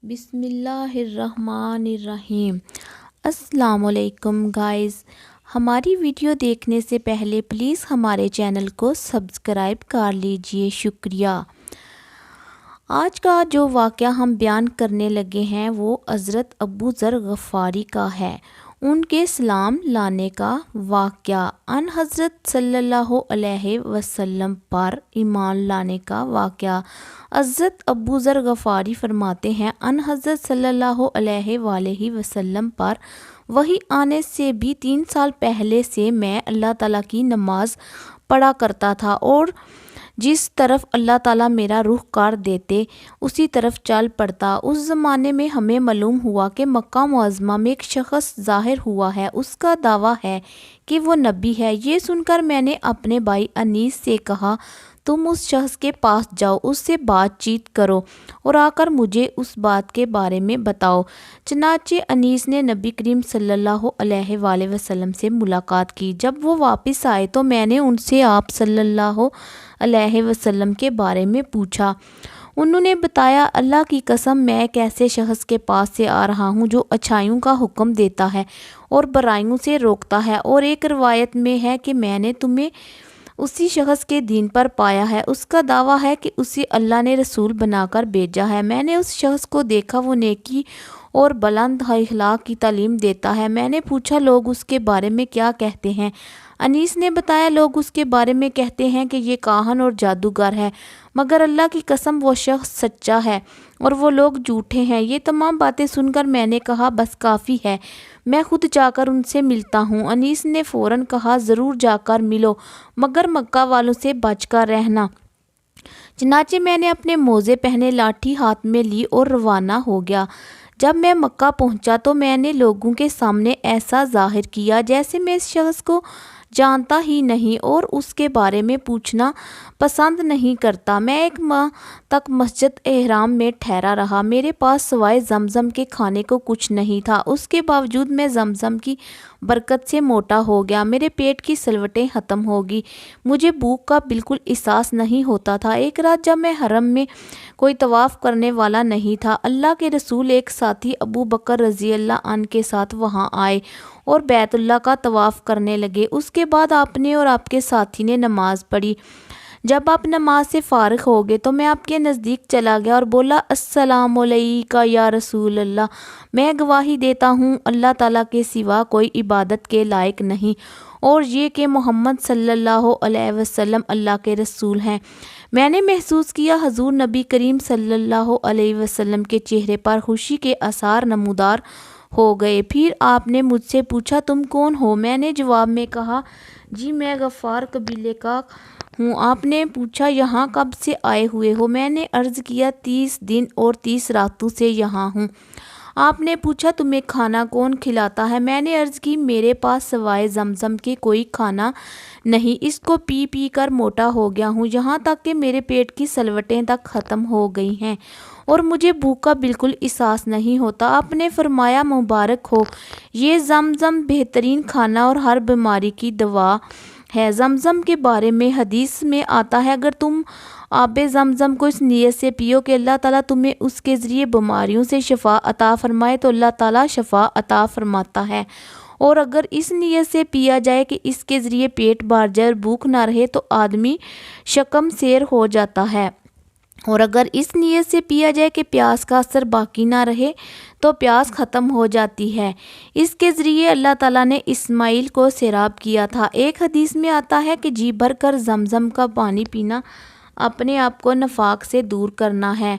بسم اللہ الرحمن الرحیم۔ السلام علیکم گائز، ہماری ویڈیو دیکھنے سے پہلے پلیز ہمارے چینل کو سبسکرائب کر لیجئے، شکریہ۔ آج کا جو واقعہ ہم بیان کرنے لگے ہیں وہ حضرت ابو ذر غفاری کا ہے، ان کے اسلام لانے کا واقعہ، ان حضرت صلی اللہ علیہ وسلم پر ایمان لانے کا واقعہ۔ حضرت ابو ذر غفاری فرماتے ہیں، ان حضرت صلی اللہ علیہ وآلہ وسلم پر وحی آنے سے بھی 3 سال پہلے سے میں اللہ تعالیٰ کی نماز پڑھا کرتا تھا، اور جس طرف اللہ تعالیٰ میرا رخ کر دیتے اسی طرف چل پڑتا۔ اس زمانے میں ہمیں معلوم ہوا کہ مکہ معظمہ میں ایک شخص ظاہر ہوا ہے، اس کا دعویٰ ہے کہ وہ نبی ہے۔ یہ سن کر میں نے اپنے بھائی انیس سے کہا، تم اس شخص کے پاس جاؤ، اس سے بات چیت کرو اور آ کر مجھے اس بات کے بارے میں بتاؤ۔ چنانچہ انیس نے نبی کریم صلی اللہ علیہ وآلہ وسلم سے ملاقات کی۔ جب وہ واپس آئے تو میں نے ان سے آپ صلی اللہ علیہ وسلم کے بارے میں پوچھا۔ انہوں نے بتایا، اللہ کی قسم میں ایک ایسے شخص کے پاس سے آ رہا ہوں جو اچھائیوں کا حکم دیتا ہے اور برائیوں سے روکتا ہے، اور ایک روایت میں ہے کہ میں نے تمہیں اسی شخص کے دین پر پایا ہے۔ اس کا دعویٰ ہے کہ اسے اللہ نے رسول بنا کر بھیجا ہے۔ میں نے اس شخص کو دیکھا، وہ نیکی اور بلند اخلاق کی تعلیم دیتا ہے۔ میں نے پوچھا، لوگ اس کے بارے میں کیا کہتے ہیں؟ انیس نے بتایا، لوگ اس کے بارے میں کہتے ہیں کہ یہ کاہن اور جادوگر ہے، مگر اللہ کی قسم وہ شخص سچا ہے اور وہ لوگ جھوٹے ہیں۔ یہ تمام باتیں سن کر میں نے کہا، بس کافی ہے، میں خود جا کر ان سے ملتا ہوں۔ انیس نے فوراً کہا، ضرور جا کر ملو، مگر مکہ والوں سے بچ کر رہنا۔ چنانچہ میں نے اپنے موزے پہنے لاٹھی ہاتھ میں لی اور روانہ ہو گیا۔ جب میں مکہ پہنچا تو میں نے لوگوں کے سامنے ایسا ظاہر کیا جیسے میں اس شخص کو جانتا ہی نہیں اور اس کے بارے میں پوچھنا پسند نہیں کرتا۔ میں 1 ماہ تک مسجد احرام میں ٹھہرا رہا۔ میرے پاس سوائے زمزم کے کھانے کو کچھ نہیں تھا، اس کے باوجود میں زمزم کی برکت سے موٹا ہو گیا۔ میرے پیٹ کی سلوٹیں ختم ہو گئی، مجھے بھوک کا بالکل احساس نہیں ہوتا تھا۔ ایک رات جب میں حرم میں کوئی طواف کرنے والا نہیں تھا، اللہ کے رسول ایک ساتھی ابو بکر رضی اللہ عنہ کے ساتھ وہاں آئے اور بیت اللہ کا طواف کرنے لگے۔ اس کے بعد آپ نے اور آپ کے ساتھی نے نماز پڑھی۔ جب آپ نماز سے فارغ ہو گئے تو میں آپ کے نزدیک چلا گیا اور بولا، السلام علیکہ یا رسول اللہ، میں گواہی دیتا ہوں اللہ تعالیٰ کے سوا کوئی عبادت کے لائق نہیں، اور یہ کہ محمد صلی اللہ علیہ وسلم اللہ کے رسول ہیں۔ میں نے محسوس کیا حضور نبی کریم صلی اللہ علیہ وسلم کے چہرے پر خوشی کے آثار نمودار ہو گئے۔ پھر آپ نے مجھ سے پوچھا، تم کون ہو؟ میں نے جواب میں کہا، جی میں غفار قبیلے کا ہوں۔ آپ نے پوچھا، یہاں کب سے آئے ہوئے ہو؟ میں نے عرض کیا، 30 دن اور 30 راتوں سے یہاں ہوں۔ آپ نے پوچھا، تمہیں کھانا کون کھلاتا ہے؟ میں نے عرض کی، میرے پاس سوائے زمزم کے کوئی کھانا نہیں، اس کو پی پی کر موٹا ہو گیا ہوں، یہاں تک کہ میرے پیٹ کی سلوٹیں تک ختم ہو گئی ہیں اور مجھے بھوک کا بالکل احساس نہیں ہوتا۔ آپ نے فرمایا، مبارک ہو، یہ زمزم بہترین کھانا اور ہر بیماری کی دوا ہے۔ زمزم کے بارے میں حدیث میں آتا ہے، اگر تم آب زمزم کو اس نیت سے پیو کہ اللہ تعالیٰ تمہیں اس کے ذریعے بیماریوں سے شفا عطا فرمائے تو اللہ تعالیٰ شفا عطا فرماتا ہے، اور اگر اس نیت سے پیا جائے کہ اس کے ذریعے پیٹ بھر جائے اور بھوک نہ رہے تو آدمی شکم سیر ہو جاتا ہے، اور اگر اس نیت سے پیا جائے کہ پیاس کا اثر باقی نہ رہے تو پیاس ختم ہو جاتی ہے۔ اس کے ذریعے اللہ تعالیٰ نے اسماعیل کو سیراب کیا تھا۔ ایک حدیث میں آتا ہے کہ جی بھر کر زمزم کا پانی پینا اپنے آپ کو نفاق سے دور کرنا ہے،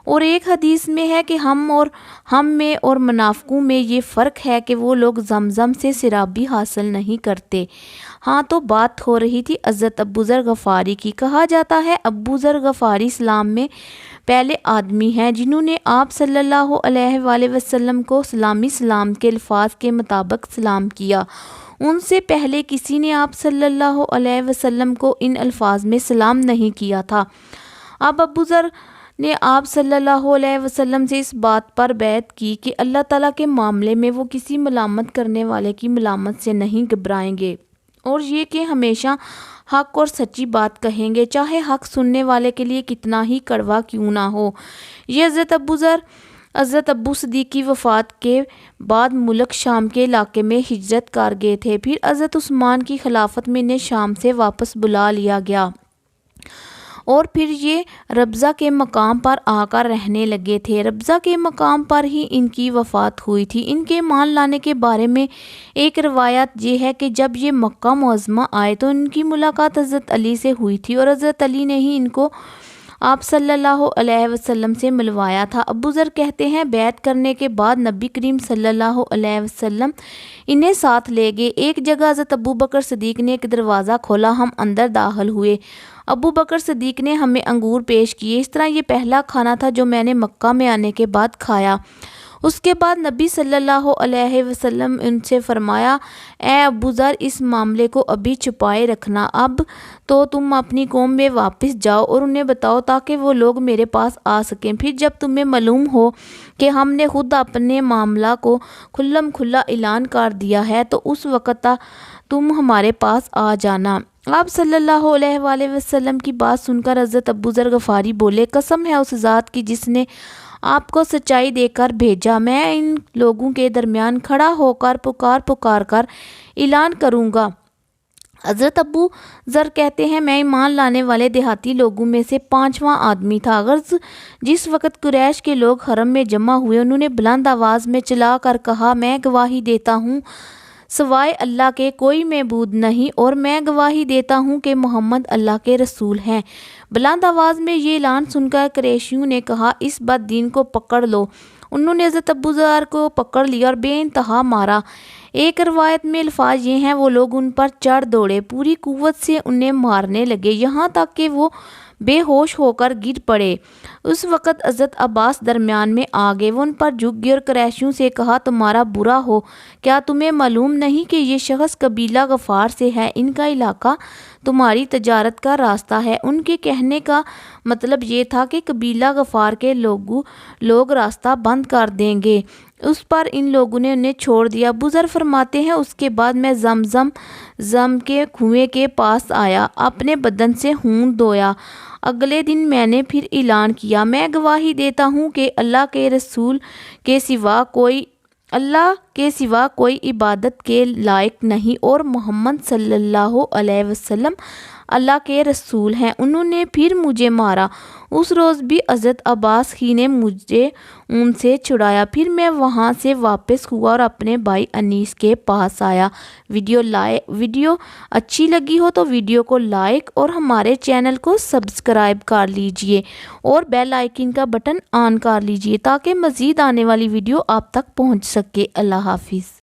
اور ایک حدیث میں ہے کہ ہم میں اور منافقوں میں یہ فرق ہے کہ وہ لوگ زمزم سے سیرابی حاصل نہیں کرتے۔ ہاں، تو بات ہو رہی تھی حضرت ابو ذر غفاری کی۔ کہا جاتا ہے ابو ذر غفاری اسلام میں پہلے آدمی ہیں جنہوں نے آپ صلی اللہ علیہ وآلہ وسلم کو اسلامی سلام کے الفاظ کے مطابق سلام کیا۔ ان سے پہلے کسی نے آپ صلی اللہ علیہ وسلم کو ان الفاظ میں سلام نہیں کیا تھا۔ اب ابو ذر نے آپ صلی اللہ علیہ وسلم سے اس بات پر بیعت کی کہ اللہ تعالیٰ کے معاملے میں وہ کسی ملامت کرنے والے کی ملامت سے نہیں گھبرائیں گے، اور یہ کہ ہمیشہ حق اور سچی بات کہیں گے، چاہے حق سننے والے کے لیے کتنا ہی کڑوا کیوں نہ ہو۔ یہ حضرت ابو ذر حضرت ابو صدیق کی وفات کے بعد ملک شام کے علاقے میں ہجرت کر گئے تھے۔ پھر حضرت عثمان کی خلافت میں انہیں شام سے واپس بلا لیا گیا اور پھر یہ ربضہ کے مقام پر آ کر رہنے لگے تھے۔ ربضہ کے مقام پر ہی ان کی وفات ہوئی تھی۔ ان کے مان لانے کے بارے میں ایک روایت یہ ہے کہ جب یہ مکہ معظمہ آئے تو ان کی ملاقات حضرت علی سے ہوئی تھی اور حضرت علی نے ہی ان کو آپ صلی اللہ علیہ وسلم سے ملوایا تھا۔ ابو ذر کہتے ہیں بیعت کرنے کے بعد نبی کریم صلی اللہ علیہ وسلم انہیں ساتھ لے گئے۔ ایک جگہ حضرت ابو بکر صدیق نے ایک دروازہ کھولا، ہم اندر داخل ہوئے۔ ابو بکر صدیق نے ہمیں انگور پیش کیے۔ اس طرح یہ پہلا کھانا تھا جو میں نے مکہ میں آنے کے بعد کھایا۔ اس کے بعد نبی صلی اللہ علیہ وسلم ان سے فرمایا، اے ابو ذر، اس معاملے کو ابھی چھپائے رکھنا، اب تو تم اپنی قوم میں واپس جاؤ اور انہیں بتاؤ تاکہ وہ لوگ میرے پاس آ سکیں۔ پھر جب تمہیں معلوم ہو کہ ہم نے خود اپنے معاملہ کو کھلم کھلا اعلان کر دیا ہے تو اس وقت تم ہمارے پاس آ جانا۔ آپ صلی اللہ علیہ وآلہ وسلم کی بات سن کر حضرت ابو ذر غفاری بولے، قسم ہے اس ذات کی جس نے آپ کو سچائی دے کر بھیجا، میں ان لوگوں کے درمیان کھڑا ہو کر پکار کر اعلان کروں گا۔ حضرت ابو ذر کہتے ہیں میں ایمان لانے والے دیہاتی لوگوں میں سے 5واں آدمی تھا۔ غرض جس وقت قریش کے لوگ حرم میں جمع ہوئے انہوں نے بلند آواز میں چلا کر کہا، میں گواہی دیتا ہوں سوائے اللہ کے کوئی معبود نہیں اور میں گواہی دیتا ہوں کہ محمد اللہ کے رسول ہیں۔ بلند آواز میں یہ اعلان سن کر قریشیوں نے کہا، اس بد دین کو پکڑ لو۔ انہوں نے حضرت ابو ذر کو پکڑ لیا اور بے انتہا مارا۔ ایک روایت میں الفاظ یہ ہیں، وہ لوگ ان پر چڑھ دوڑے، پوری قوت سے انہیں مارنے لگے یہاں تک کہ وہ بے ہوش ہو کر گر پڑے۔ اس وقت حضرت عباس درمیان میں آ گئے، وہ ان پر جھک گئے اور قریشیوں سے کہا، تمہارا برا ہو، کیا تمہیں معلوم نہیں کہ یہ شخص قبیلہ غفار سے ہے، ان کا علاقہ تمہاری تجارت کا راستہ ہے۔ ان کے کہنے کا مطلب یہ تھا کہ قبیلہ غفار کے لوگ راستہ بند کر دیں گے۔ اس پر ان لوگوں نے انہیں چھوڑ دیا۔ ابو ذر فرماتے ہیں اس کے بعد میں زم کے کنویں کے پاس آیا، اپنے بدن سے خون دھویا۔ اگلے دن میں نے پھر اعلان کیا، میں گواہی دیتا ہوں کہ اللہ کے رسول کے سوا کوئی عبادت کے لائق نہیں اور محمد صلی اللہ علیہ وسلم اللہ کے رسول ہیں۔ انہوں نے پھر مجھے مارا۔ اس روز بھی حضرت عباس ہی نے مجھے ان سے چھڑایا۔ پھر میں وہاں سے واپس ہوا اور اپنے بھائی انیس کے پاس آیا۔ ویڈیو اچھی لگی ہو تو ویڈیو کو لائک اور ہمارے چینل کو سبسکرائب کر لیجئے اور بیل آئیکن کا بٹن آن کر لیجئے تاکہ مزید آنے والی ویڈیو آپ تک پہنچ سکے۔ اللہ حافظ۔